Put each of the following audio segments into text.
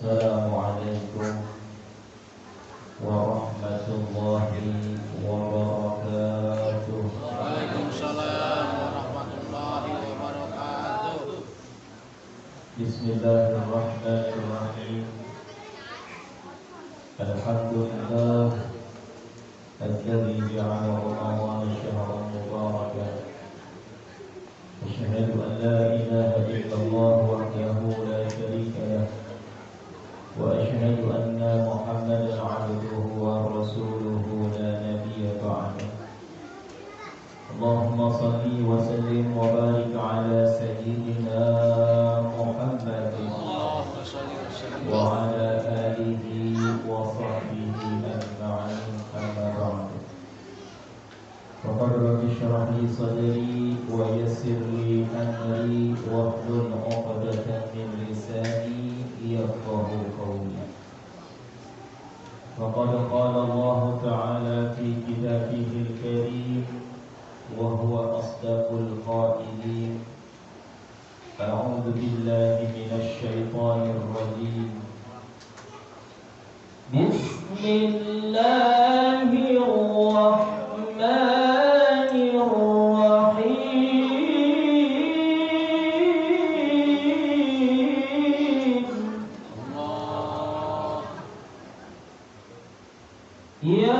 Assalamualaikum warahmatullahi wabarakatuh. Waalaikumsalam warahmatullahi wabarakatuh. Bismillahirrahmanirrahim. Alhamdulillah alladzi ja'ala Ramadan syahran mubarakan. Asyhadu an la ilaha illallah wahdahu la syarika lah. Wa asyhadu anna Muhammadan 'abduhu wa rasuluhu la nabiyya ba'dahu. Allahumma salli wa sallim wa barik ala sayyidina Muhammadin wa ala alihi wa sahbihi ajma'in, amma ba'du. Faqad rabbi shrah li sadri wa yassir li amri wahlul 'uqdatan min lisani yafqahu qawli. Faqad qala Allah ta'ala fi kitabihil karim wa huwa asdaqul qailin. A'udzu billahi minasy syaithanir rajim. Bismillahirrahmanirrahim. Ya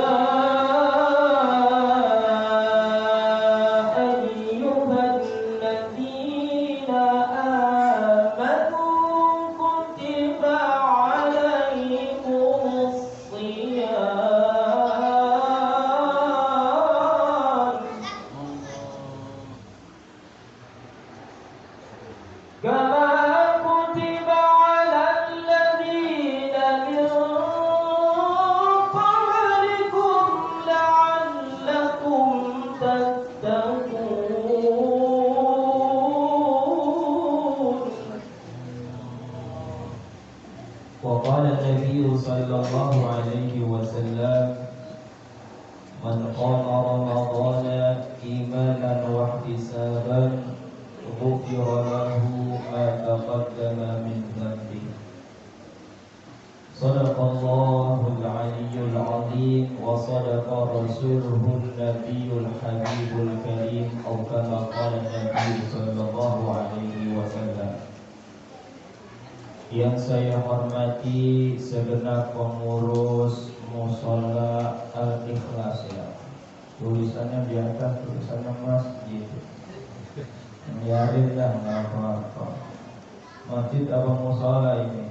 وقال النبي صلى الله عليه وسلم من قام رمضان إيمانا واحتسابا غفر له ما تقدم من ذنبه. صدق الله العلي العظيم وصدق رسوله النبي الحبيب الكريم أو كما قال النبي صلى الله عليه وسلم. Yang saya hormati segenap pengurus Mushola Al-Ikhlas, ya. Tulisannya di atas, tulisannya masjid. Biarin dah, nggak apa-apa. Masjid apa mushola ini?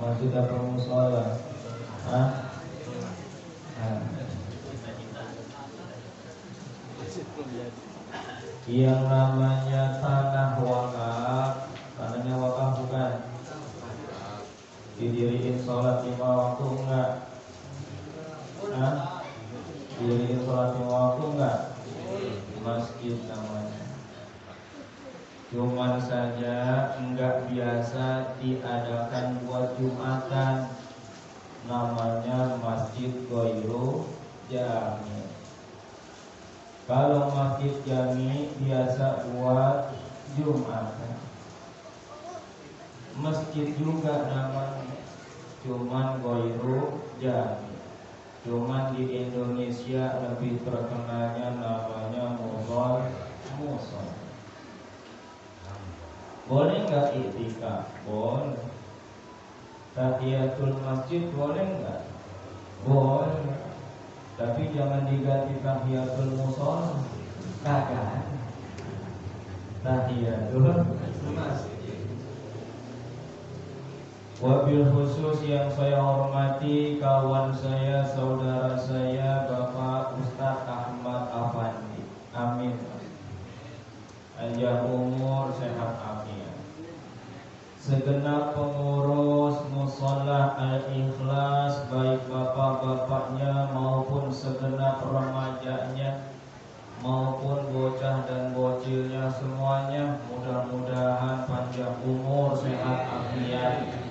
Masjid apa mushola? Hah? Yang namanya tanah wakaf, tanahnya wakaf bukan? Didiriin sholat 5 waktu enggak? Hah? Didiriin sholat 5 waktu enggak? Masjid namanya. Cuman saja enggak biasa diadakan buat Jumatan. Namanya Masjid Ghairu Jami. Kalau Masjid Jami biasa buat Jumatan. Masjid juga namanya, cuman Ghairu Jami. Cuman di Indonesia lebih terkenalnya namanya Mushol. Boleh nggak iktikaf? Boleh. Tahiyatul masjid boleh nggak? Boleh. Tapi jangan diganti tahiyatul mushol. Kagak. Tahiyatul masjid. Wabil khusus yang saya hormati kawan saya, saudara saya, Bapak Ustadz Ahmad Afandi. Amin. Panjang umur, sehat afiat. Segenap pengurus Mushola Al-Ikhlas, baik bapak-bapaknya maupun segenap remajanya, maupun bocah dan bocilnya semuanya, mudah-mudahan panjang umur, sehat afiat.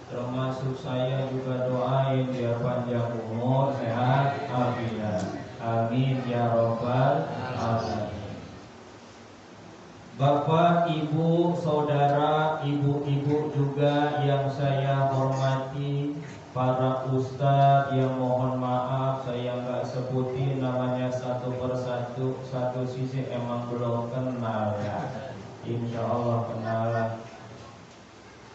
Termasuk saya juga doain biar panjang umur, sehat afiat. Amin ya robbal alamin. Bapak, Ibu, Saudara, Ibu-ibu juga yang saya hormati, para ustadz yang mohon maaf saya nggak sebutin namanya satu persatu, satu sisi emang belum kenal ya. Insya Allah kenalan.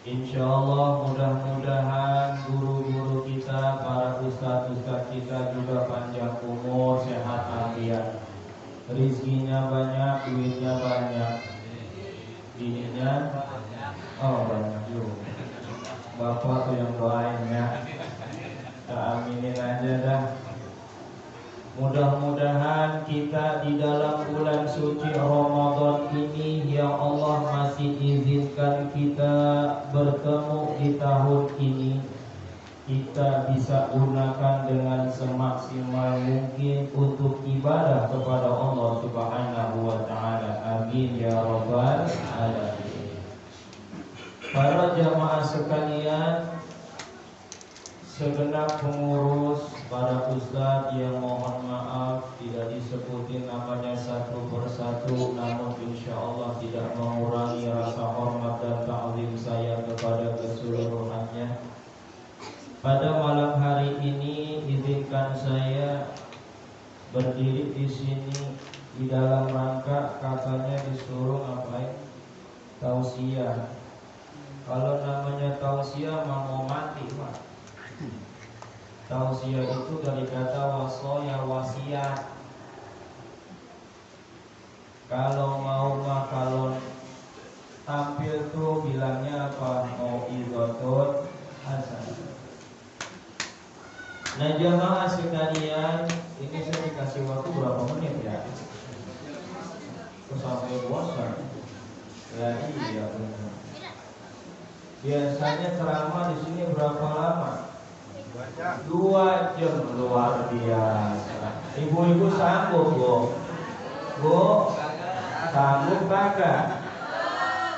Insya Allah mudah-mudahan guru-guru kita, para ustadz-ustadz kita juga panjang umur, sehat afiat, rizkinya banyak, duitnya banyak, ininya banyak juga. Bapak tuh yang doain ya, kita aminin aja dah. Mudah-mudahan kita di dalam bulan suci Ramadan ini yang Allah masih izinkan kita bertemu di tahun ini, kita bisa gunakan dengan semaksimal mungkin untuk ibadah kepada Allah Subhanahu wa taala. Amin ya rabbal alamin. Para jamaah sekalian, segenap pengurus, para ustadz yang mohon maaf tidak disebutin namanya satu persatu, namun insya Allah tidak mengurangi rasa hormat dan ta'zim saya kepada keseluruhannya. Pada malam hari ini izinkan saya berdiri di sini di dalam rangka katanya disuruh ngapain? Tausiah. Kalau namanya tausiah mau mati Pak. Tausiah itu dari kata wasoya, wasiat. Kalau mau kalau tampil tuh bilangnya apa? Mau idotun hasan. Nah jamaah sekalian, ini saya dikasih waktu berapa menit ya? Sampai bosan. Ya iya benar. Biasanya ceramah di sini berapa lama? 2 jam, luar biasa. Ibu-ibu sanggup, Bu? Bu, sanggup kagak?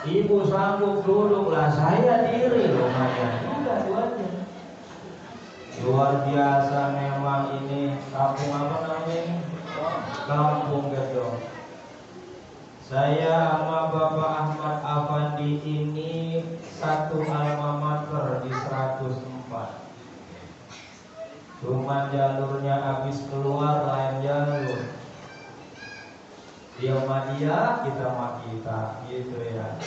Ibu sanggup duduk lah, saya diri lumayan. Udah 2 jam. Luar biasa memang ini kampung apa namanya? Kampung Gedong. Saya sama Bapak Ahmad Afandi ini satu alma mater di 104. Cuma jalurnya habis keluar lain jalur. Dia sama dia, kita sama kita, gitu ya.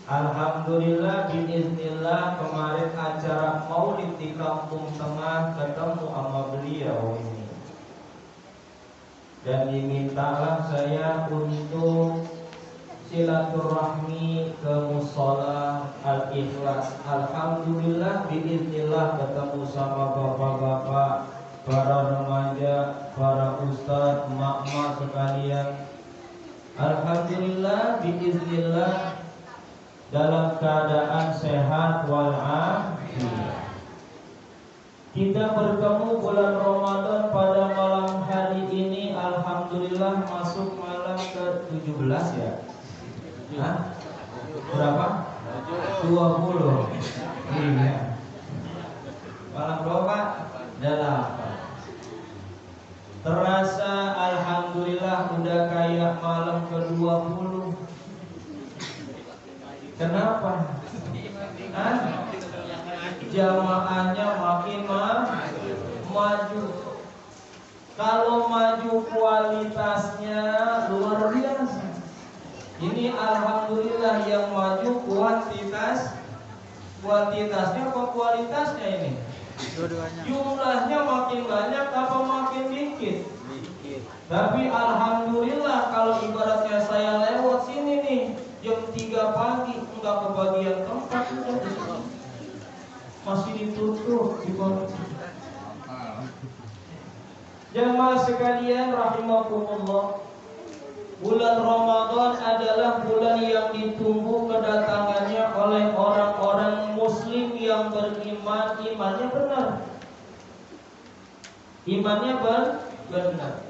Alhamdulillah, biiznillah kemarin acara maulid di Kampung Tengah ketemu sama beliau ini. Dan dimintalah saya untuk silaturahmi ke Mushola Al-Ikhlas. Alhamdulillah biiznillah ketemu sama bapak-bapak, para remaja, para ustadz, mak-mak sekalian. Alhamdulillah biiznillah dalam keadaan sehat walafiat. Kita bertemu bulan Ramadan pada malam hari ini. Alhamdulillah masuk malam ke-17 ya. Hah? Berapa? 20. Iya. Malam berapa? 8. Terasa alhamdulillah udah kayak malam ke-20. Kenapa? Hah? Jamaahnya makin maju. Kalau maju kualitasnya luar biasa. Ini alhamdulillah yang maju kuantitasnya apa kualitasnya ini? Jumlahnya makin banyak apa makin dikit? Tapi alhamdulillah kalau ibaratnya saya lewat sini nih jam 3 pagi enggak kebagian tempat udah di sini. Masih ditutup di bawah. Jamaah sekalian rahimakumullah, bulan Ramadan adalah bulan yang ditunggu kedatangannya oleh orang-orang muslim yang beriman, imannya benar. Imannya benar.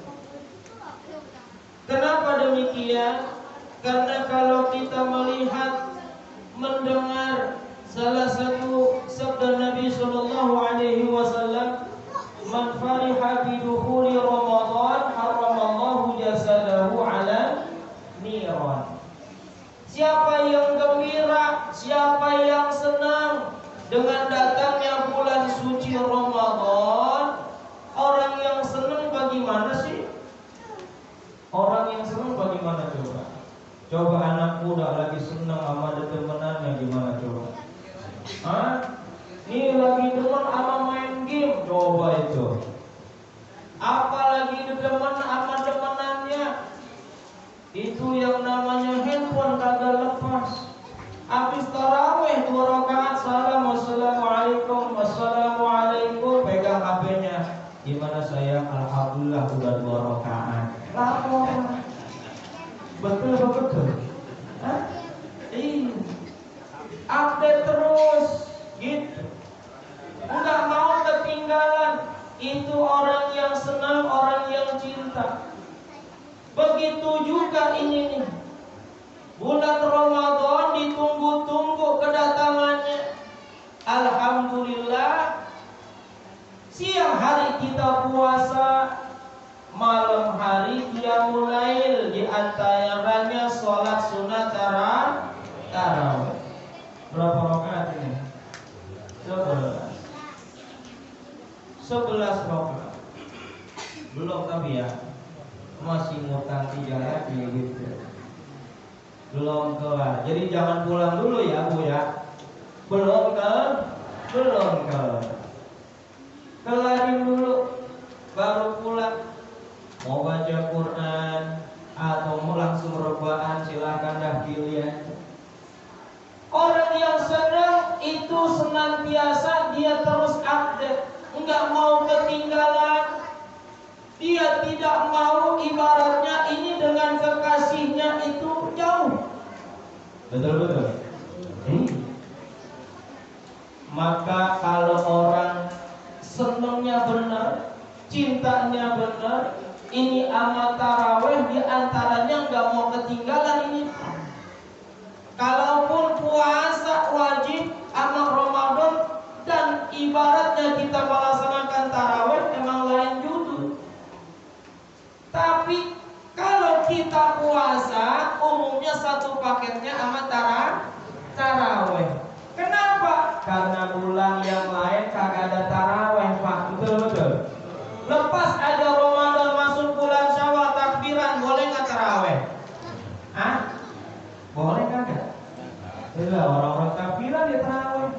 Kenapa demikian? Karena kalau kita melihat, mendengar salah satu sabda Nabi sallallahu alaihi wasallam, "Man fariha bi dukhuli Ramadan haramallahu jasadahu 'ala niran." Coba anak muda lagi senang sama temenannya gimana coba? Hah? Ini lagi demen sama main game, coba itu. Apalagi demen sama temenannya, itu yang namanya handphone kagak lepas. Habis taraweh 2 rakaat salam wassalamualaikum wassalamualaikum, pegang HP-nya. Gimana sayang? Alhamdulillah udah 2 rakaat. Lapor. Betul. Hah? Iya. Update terus gitu. Enggak mau ketinggalan. Itu orang yang senang, orang yang cinta. Begitu juga ini nih. Bulan Ramadan ditunggu-tunggu kedatangannya. Alhamdulillah, siang hari kita puasa, malam hari qiyamul lail, di antaranya sholat sunat tarawih. Berapa rakaat ini? 11 rakaat. Belum tapi ya, masih ngutang 3 lagi gitu. Belum kelar. Jadi jangan pulang dulu ya Bu ya. Belum kelar. Kelarin dulu baru pulang. Mau baca Quran atau mau langsung rebahan, silakan dah pilihan. Orang yang senang itu senantiasa dia terus update, enggak mau ketinggalan. Dia tidak mau ibaratnya ini dengan kekasihnya itu jauh. Betul. Maka kalau orang senangnya benar, cintanya benar, ini amal taraweh di antaranya enggak mau ketinggalan ini. Kalaupun puasa wajib amal Ramadan dan ibaratnya kita melaksanakan taraweh memang lain judul. Tapi kalau kita puasa umumnya satu paketnya amal taraweh. Kenapa? Karena bulan yang lain kagak ada taraweh, Pak. Betul. Lepas aja Ramadan masuk bulan Syawal takbiran, boleh nggak taraweh? Hah? Boleh kagak? Tidak, orang-orang takbiran ya taraweh.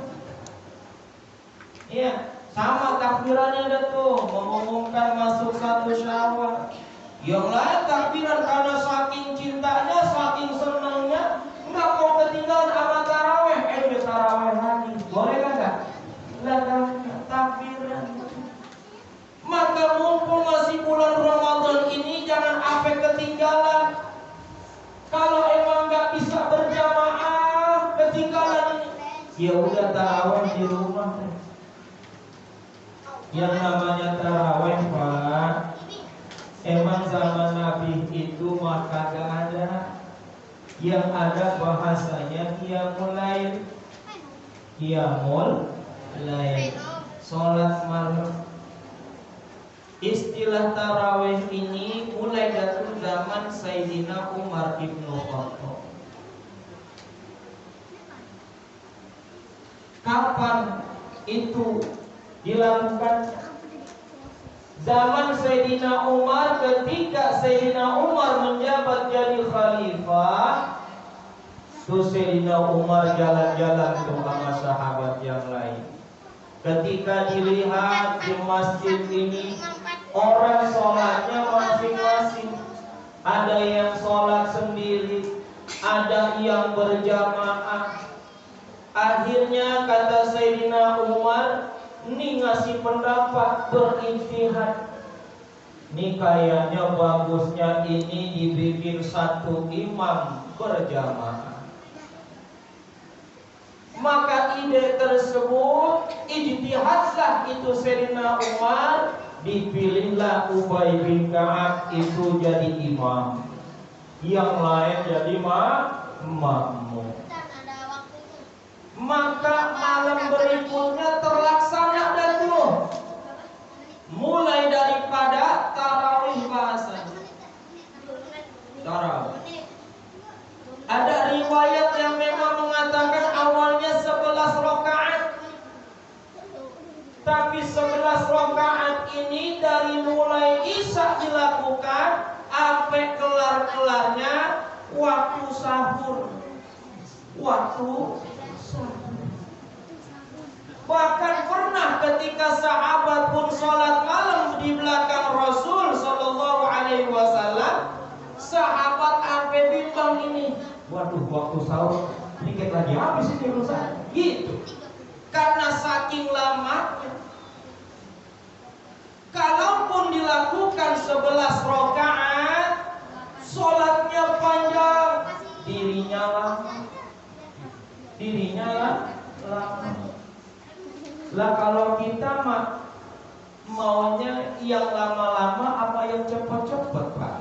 Iya, sama takbirannya ada tuh, mengumumkan masuk 1 Syawal. Yang lain takbiran karena saking cintanya, saking senangnya, nggak mau ketinggalan sama taraweh. Udah taraweh lagi, boleh kagak? Nggak takbiran. Maka mumpung masih bulan Ramadan ini, jangan sampai ketinggalan. Kalau emang nggak bisa berjamaah, ketinggalan ini, ya udah taraweh di rumah. Yang namanya taraweh, Pak, emang zaman Nabi itu mah kagak ada. Yang ada bahasanya qiyamul lail. Qiyamul lail, salat malam. Istilah tarawih ini mulai dari zaman Sayyidina Umar ibn Khattab. Kapan itu dilakukan? Zaman Sayyidina Umar, ketika Sayyidina Umar menjabat jadi khalifah. Terus Sayyidina Umar jalan-jalan sama sahabat yang lain. Ketika dilihat di masjid ini, orang sholatnya masing-masing. Ada yang sholat sendiri, ada yang berjamaah. Akhirnya kata Sayyidina Umar, ini ngasih pendapat, berijtihad. Ini kayaknya bagusnya ini dibikin satu imam berjamaah. Maka ide tersebut ijtihadlah itu Sayyidina Umar, dipilihlah Ubay bin Ka'ab itu jadi imam, yang lain jadi makmum. Maka malam berikutnya terlaksana dan tuh, mulai daripada tarawih bahasanya. Tarawih. Ada riwayat yang memang mengatakan awalnya 11 rakaat. Tapi 11 rakaat ini dari mulai Isya dilakukan sampai kelar-kelarnya waktu sahur. Waktu sahur. Bahkan pernah ketika sahabat pun sholat malam di belakang Rasul Sallallahu Alaihi Wasallam, sahabat sampai bimbang ini. Waduh, waktu sahur dikit lagi habis ini Ustaz. Gitu. Karena saking lamanya. Kalaupun dilakukan 11 rakaat, sholatnya panjang, dirinya lama. Lah kalau kita maunya yang lama-lama apa yang cepat-cepat, Pak?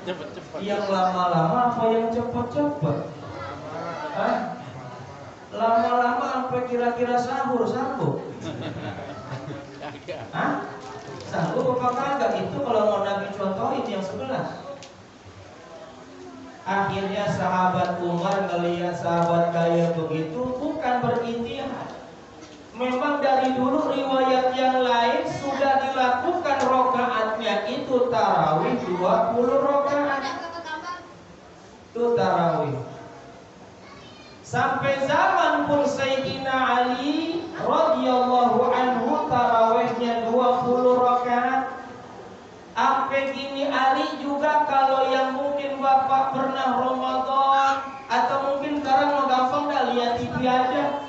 Cepet-cepet. Yang lama-lama apa yang cepat-cepat? Lama-lama sampai kira-kira sahur sanggup? Sanggup apa kagak? Itu kalau mau Nabi contohin yang 11. Akhirnya sahabat Umar melihat sahabat kaya begitu, bukan berintihad. Memang dari dulu riwayat yang lain sudah dilakukan rokaatnya itu tarawih 20 rokaat. Itu tarawih. Sampai zaman pun Sayyidina Ali radhiyallahu anhu tarawihnya 20 rakaat. Sampai gini Ali juga, kalau yang mungkin Bapak pernah Ramadan atau mungkin sekarang mau gampang dah lihat TV aja.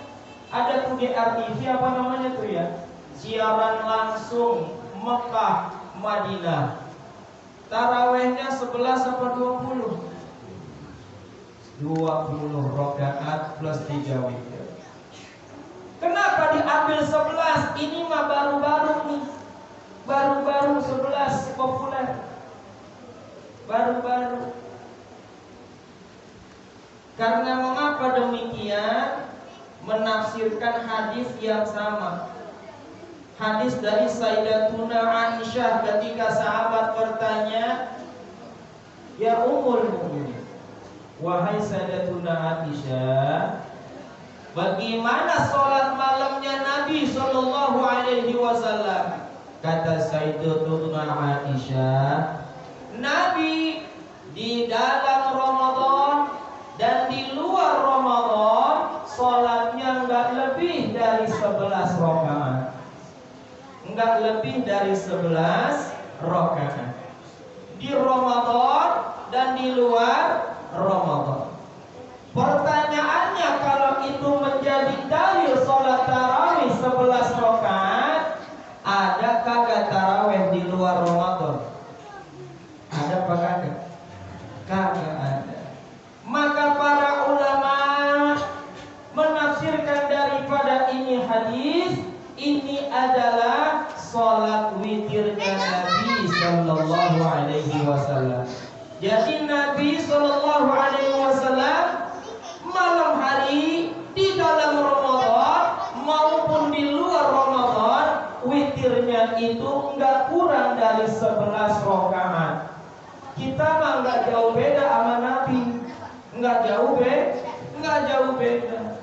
Ada tuh di RTV apa namanya tuh ya? Siaran langsung Mekah Madinah. Tarawihnya 11 apa 20? 20 rakaat plus 3 witir. Kenapa diambil 11? Ini mah baru-baru nih. Baru-baru 11 populer. Baru-baru. Karena mengapa demikian? Menafsirkan hadis yang sama. Hadis dari Sayyidatuna Aisyah ketika sahabat bertanya, "Ya Ummul Mukminin, wahai Sayyidatuna Aisyah, bagaimana sholat malamnya Nabi Sallallahu Alaihi Wasallam?" Kata Sayyidatuna Aisyah, Nabi di dalam Ramadan dan di luar Ramadan sholatnya enggak lebih dari 11 rakaat. Enggak lebih dari 11 rakaat. Di Ramadan dan di luar Ramadan. Pertanyaannya, kalau itu menjadi dalil sholat tarawih 11 rakaat, ada kagak tarawih di luar Ramadan? Ada apa kagak? Kagak ada. Maka para ulama menafsirkan daripada ini hadis, ini adalah sholat witirnya Nabi Sallallahu Alaihi Wasallam. Jadi Nabi Sallallahu Alaihi Wasallam malam hari di dalam Ramadan maupun di luar Ramadan, witirnya itu enggak kurang dari 11 rakaat. Kita mah enggak jauh beda sama Nabi. Enggak jauh beda.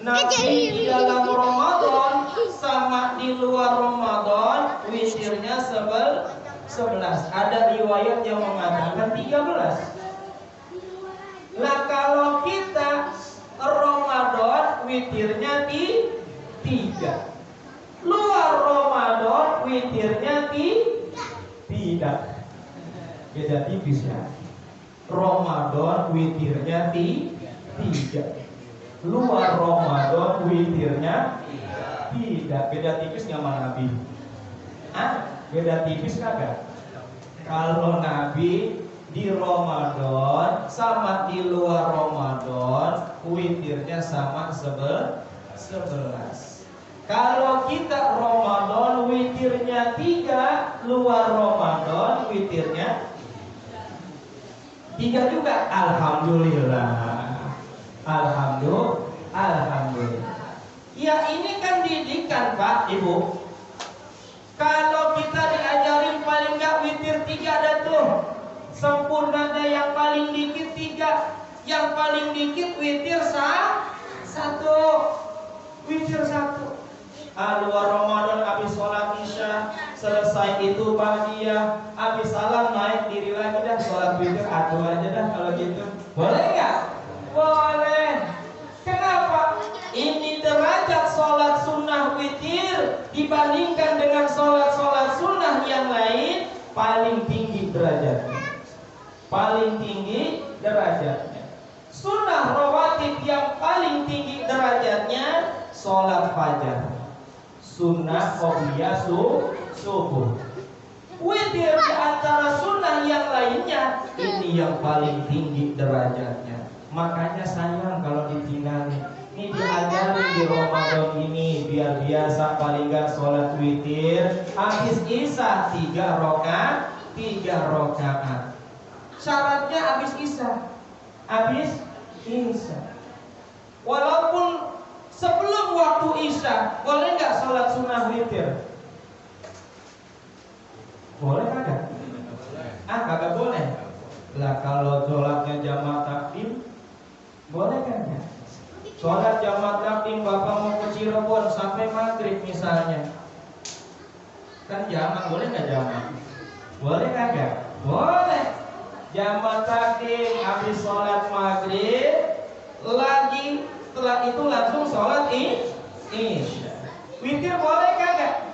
Nabi di dalam Ramadan sama di luar Ramadan witirnya 11. Ada riwayat yang mengatakan 13. Nah kalau kita Ramadan witirnya 3. Luar Ramadan witirnya tidak. Beda tipis ya. Ramadan witirnya 3. Luar Ramadan witirnya tidak. Beda tipis nggak sama Nabi? Beda tipis kagak? Kalau Nabi di Ramadan sama di luar Ramadan witirnya sama 11. Kalau kita Ramadan witirnya 3, luar Ramadan witirnya 3 juga. Alhamdulillah. Ya ini kan didikan Pak Ibu. Kalau kita diajarin paling gak witir 3 ada tuh. Sempurnanya yang paling dikit 3. Yang paling dikit witir 1. Witir 1. Luar Ramadan habis sholat isya, selesai itu ba'diyah, habis salam naik diri lagi dah sholat witir atuh aja dah. dibandingkan dengan sholat-sholat sunnah yang lain paling tinggi derajatnya. Paling tinggi derajatnya. Sunnah rawatib yang paling tinggi derajatnya sholat fajar, sunnah qobliyah subuh. Witir di antara sunnah yang lainnya ini yang paling tinggi derajatnya. Makanya sayang kalau ditinggalin. Ini diajarin di Ramadan ini biar biasa paling gak sholat witir habis isya 3 rakaat. Syaratnya habis isya. Walaupun sebelum waktu isya boleh nggak sholat sunnah witir? Boleh kagak? Kagak boleh. Lah kalau sholatnya jamaah takdim boleh kagak? Sholat jamaah takdim bapak mau ke Cirebon sampai maghrib misalnya, kan jamaah, boleh nggak jamaah? Boleh kagak? Boleh. Jamaah takdim habis sholat maghrib lagi, setelah itu langsung sholat isya. Witir boleh kagak?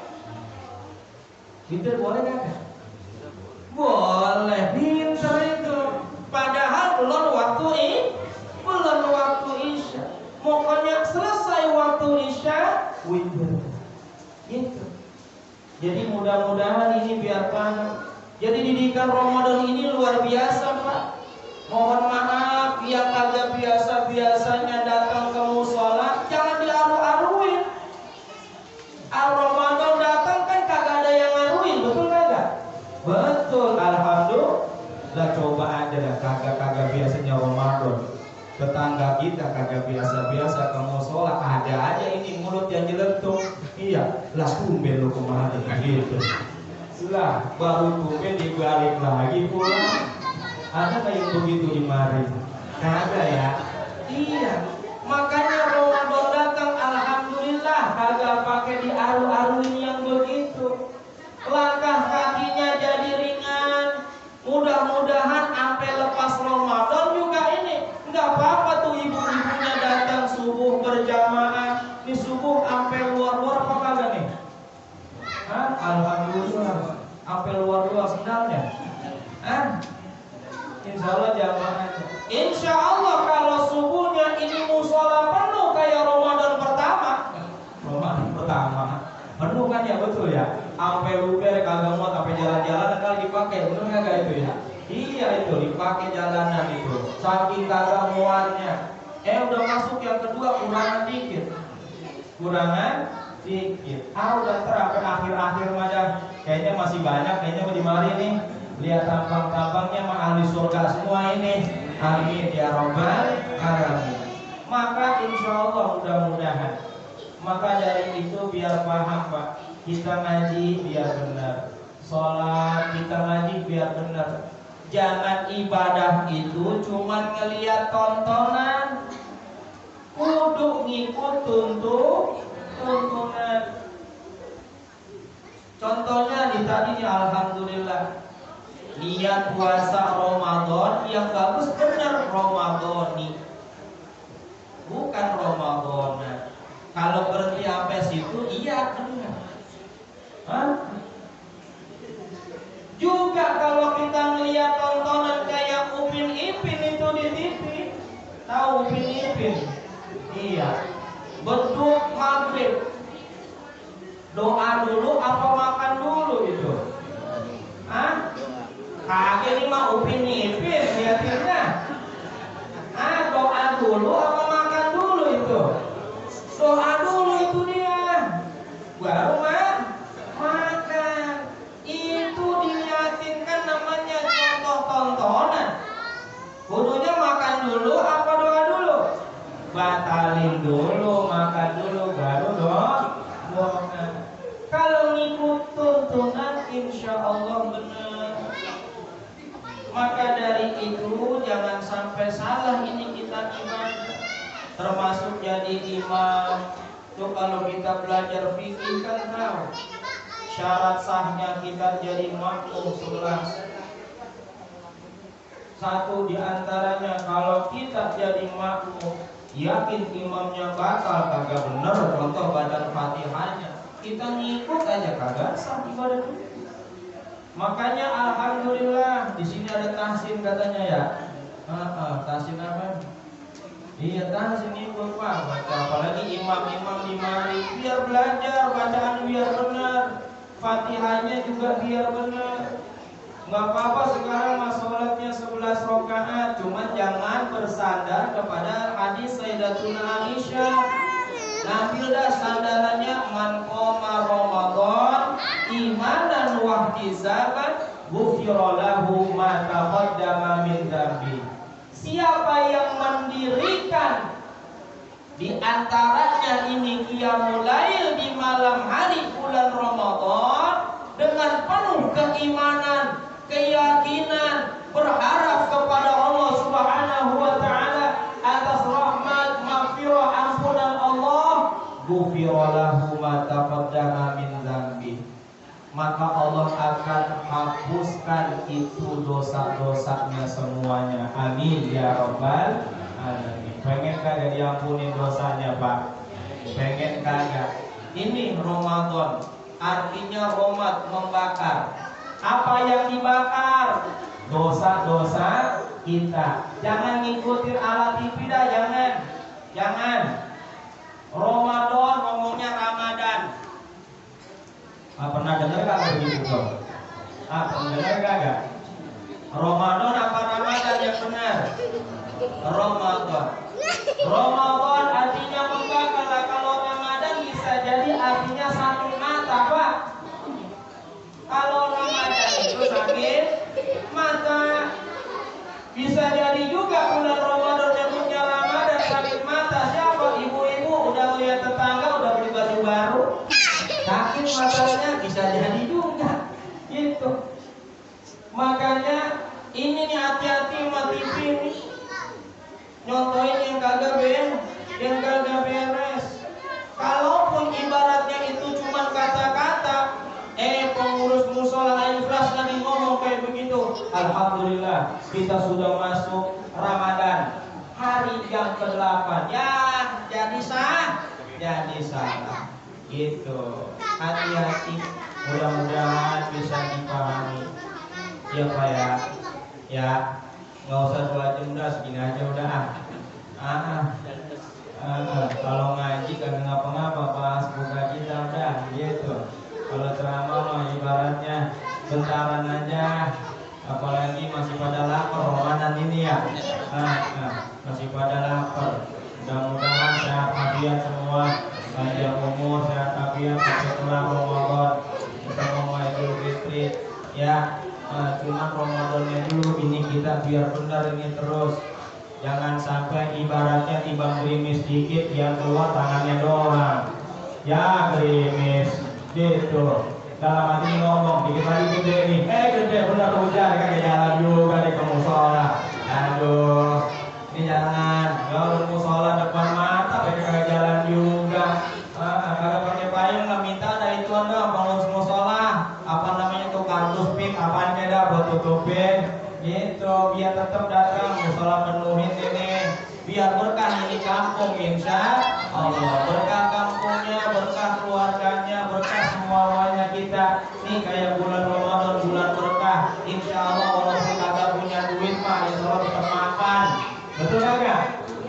Witir boleh kagak? Boleh. Pinter itu. Padahal belum waktu isya. Pokoknya selesai waktu isya witir. Gitu. Jadi mudah-mudahan ini biar paham. Jadi didikan Ramadan ini luar biasa, Pak. Mohon maaf yang kagak biasa-biasanya datang ke mushola jangan diaru-aruin. Ramadan datang kan kagak ada yang ngaruin, betul kagak? Betul, alhamdulillah. Coba aja dah kagak biasanya Ramadan. Tetangga kita kagak biasa-biasa ke mushola, ada aja ini mulut yang jelentung. Iya, lah tumben lu kemana gitu. Lah baru tumben dibalik lagi pulang. Ada nggak yang begitu di mari? Kagak ya? Iya. Makanya Ramadan datang, alhamdulillah kagak pakai diaru-aruin yang begitu. Langkah kakinya jadi ringan. Mudah-mudahan sampai lepas Ramadan juga ini nggak apa-apa tuh ibu-ibunya datang subuh berjamaah. Di subuh sampai luar-luar apa kagak nih? Alhamdulillah sampai luar-luar sendalnya. Insya Allah jamaah. Insya Allah kalau subuhnya ini mushola penuh kayak Ramadan pertama. Penuh kan ya, betul ya. Sampai luber kagak muat, sampai jalan-jalan kali dipakai, bener kagak itu ya? Iya itu dipakai jalanan itu. Saking kagak muatnya. Udah masuk yang kedua kurangan dikit. Udah sampai akhir-akhir aja. Kayaknya masih banyak, kayaknya mau dimari nih. Lihat tampang-tampangnya mah ahli surga semua ini. Amin ya robbal alamin. Maka insya Allah mudah-mudahan. Maka dari itu biar paham Pak, kita ngaji biar benar, sholat kita ngaji biar benar. Jangan ibadah itu cuman ngelihat tontonan, kudu ngikut tuntunan. Contohnya di tadi nih, alhamdulillah niat puasa Ramadan yang bagus benar Ramadhani, bukan Ramadan. Kalau berhenti sampai situ iya benar. Juga kalau kita ngelihat tontonan kayak Upin Ipin itu di TV, tahu Upin Ipin? Iya. Beduk maghrib, doa dulu apa makan dulu itu? Kagak ini mah Upin Ipin lihatinnya. Doa dulu apa makan dulu itu? Doa dulu itu dia, baru makan. Itu dilihatin kan namanya contoh tontonan. Kudunya makan dulu apa doa dulu? Batalin dulu, makan dulu, baru doa. Kalau ngikut tuntunan insya Allah benar. Maka dari itu jangan sampai salah ini kita ibadah. Termasuk jadi imam. Tuh kalau kita belajar fikih kan tahu syarat sahnya kita jadi makmum 11. Satu diantaranya kalau kita jadi makmum yakin imamnya batal kagak bener, contoh badan Fatihahnya kita ngikut aja kagak sah ibadah itu. Makanya alhamdulillah di sini ada tahsin katanya ya. Tahsin apa? Iya tahsin ikut Pak. Baca apalagi imam-imam di mari biar belajar bacaan biar benar. Fatihahnya juga biar benar. Nggak apa-apa sekarang mas sholatnya 11 rakaat, cuman jangan bersandar kepada hadis Sayyidatuna Aisyah. Ngambil dah sandarannya man qoma Ramadan imanan wa ihtisaban ghufira lahu ma taqaddama min dzambi. Siapa yang mendirikan di antaranya ini qiyamul lail di malam hari bulan Ramadan dengan penuh keimanan, keyakinan, berharap kepada Allah Subhanahu wa taala atas rahmat, maghfirah, ampunan Allah, ghufira lahu ma taqaddama min dzambi. Maka Allah akan hapuskan itu dosa-dosanya semuanya. Amin ya rabbal alamin. Pengen kagak diampunin dosanya Pak? Pengen kagak? Ini Ramadan, artinya romat, membakar. Apa yang dibakar? Dosa-dosa kita. Jangan ngikutin ala TV dah, jangan. Ramadan ngomongnya Ramadan. Pernah dengar kagak begitu tuh? Pernah dengar kagak? Ramadan apa Ramadan yang benar? Ramadan. Ramadan artinya membakar. Kalau Ramadan bisa jadi artinya sakit mata Pak. Kalau Ramadan itu sakit mata. Bisa jadi juga bulan Ramadan nyebutnya Ramadan sakit mata. Siapa? Ibu-ibu udah lihat tetangga udah beli baju baru, sakit matanya, bisa jadi juga gitu. Makanya ini nih hati-hati sama TV nih. Nyontohin yang kagak beres. Kalaupun ibaratnya itu cuma kata-kata, pengurus musola Al-Ikhlas lagi ngomong kayak begitu, alhamdulillah kita sudah masuk Ramadan, hari yang ke-8. Ya, jadi sah gitu. Hati-hati, mudah-mudahan bisa dipahami ya Pak ya. Nggak usah 2 jam dah, segini aja udah. Kalau ngaji kagak ngapa-ngapa, bahas buka kita udah gitu. Kalau ceramah mah ibaratnya bentaran aja, apalagi masih pada lapar Ramadan ini ya. Masih pada lapar. Mudah-mudahan sehat afiat semua, panjang umur, sehat afiat setelah Ramadan, ketemu Idul Fitri ya. Cuma Ramadannya dulu ini kita biar benar ini terus. Jangan sampai ibaratnya timbang gerimis dikit yang keluar tangannya doang. Ya gerimis gitu. Dalam hati ngomong dikit lagi gede nih. Gede benar hujan kagak jalan juga di ke musola. Aduh, ini jangan. Kalau musola depan mata kagak jalan juga. Kagak pakai payung lah, minta ada ituan dong pengurus musola. Apa namanya tuh kardus pink apaan dah buat tutupin gitu, biar tetap datang musola penuhin ini, biar berkah ini kampung insya Allah, berkah kampungnya, berkah keluarganya, berkah semuanya kita nih kayak bulan Ramadan, bulan berkah insya Allah. Walaupun kagak punya duit mah insya Allah tetap makan, betul kagak?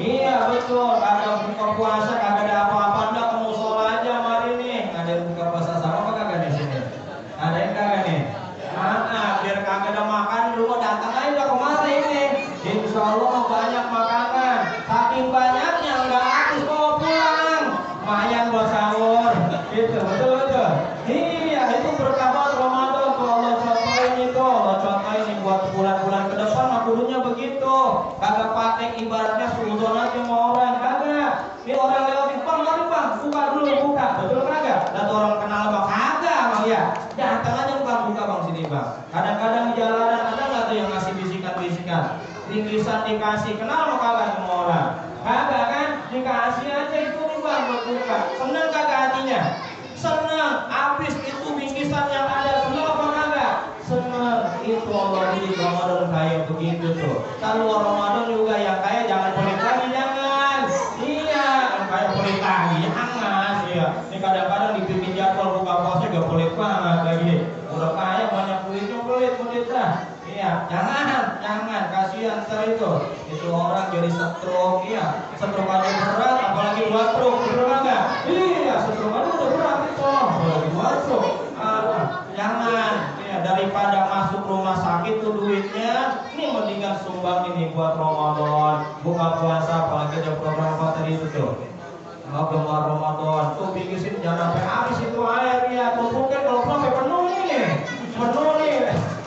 Iya betul. Kagak buka puasa kagak ada apa-apa, ndak ke musola aja mari nih. Ada yang buka puasa sama apa kagak di sini? Ada yang kagak nih? Biar kagak ada makan dulu datang aja kemari ini. Insya Allah banyak makanan. Saking banyaknya nggak habis mau pulang. Lumayan buat sahur. Gitu betul. Iya itu berkah Ramadan tuh Allah contohin itu. Allah contohin ini buat bulan-bulan ke depan mah kudunya begitu. Kagak pakai ibaratnya suudon aja sama orang kagak. Ini orang lewat bang, mari bang, buka dulu buka. Betul kagak? Dan orang kenal bang kagak bang ya. Datang aja buka bang sini bang. Kadang-kadang di jalanan ada nggak tuh yang ngasih bisikan-bisikan, bingkisan dikasih, kenal mau kagak semua orang? Kagak kan? Dikasih aja itu nih bang buat buka. Seneng kagak hatinya? Seneng. Habis itu bingkisan yang ada seneng apa kagak? Seneng. Itu Allah di Ramadan kayak begitu tuh. Kalau Ramadan juga yang kaya jangan pelit lagi jangan. Iya, kayak pelit lagi jangan. iya. Ini kadang-kadang dibikin jadwal buka puasa gak pelit banget lagi. Udah kaya banyak duitnya pelit dah. Iya, jangan kasihan ntar itu orang jadi stroke, iya, stroke aja berat, apalagi 2 stroke, bener nggak? Iya, stroke aja udah berat itu, apalagi 2 stroke. Jangan, ya, daripada masuk rumah sakit tuh duitnya, ini mendingan sumbang ini buat Ramadan, buka puasa, apalagi ada program apa tadi itu tuh. Gemar Ramadan, tuh bikin jangan sampai habis itu air ya, tumpukin kalau sampai penuh nih,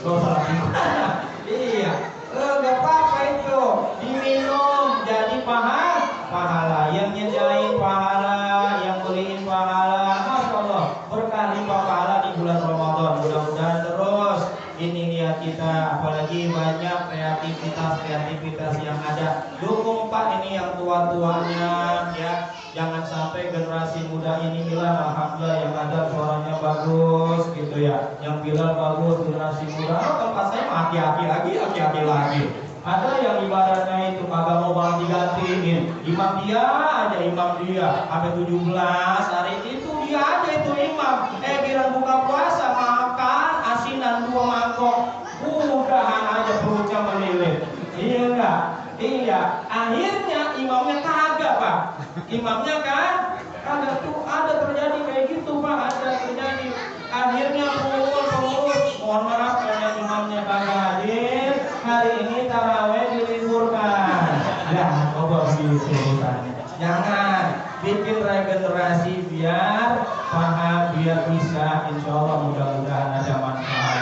Gak salah gimana? Iya, gak apa-apa itu diminum jadi pahala, yang nyedain pahala, yang beliin pahala, Masya Allah berkah limpah pahala di bulan Ramadan. Mudah-mudahan terus ini niat kita, apalagi banyak kreativitas yang ada. Dukung Pak ini yang tua-tuanya ya. Jangan sampai generasi muda ini bilang alhamdulillah yang ada suaranya bagus gitu ya. Yang bilang bagus generasi muda, tempat saya aki-aki lagi. Ada yang ibaratnya itu kagak mau malah digantiin. Imam dia sampai 17 hari itu dia aja itu imam. Bilang buka puasa makan asinan 2 mangkok. Udahan aja perutnya melilit. Iya enggak? Iya, akhirnya imamnya kagak Pak. Imamnya kan kagak tuh ada terjadi kayak gitu Pak, ada terjadi. Akhirnya pengurus, mohon maaf karena imamnya kagak hadir. Hari ini taraweh diliburkan. Ya, coba begitu urusannya. Jangan bikin regenerasi biar paham, biar bisa. Insya Allah mudah-mudahan ada manfaat.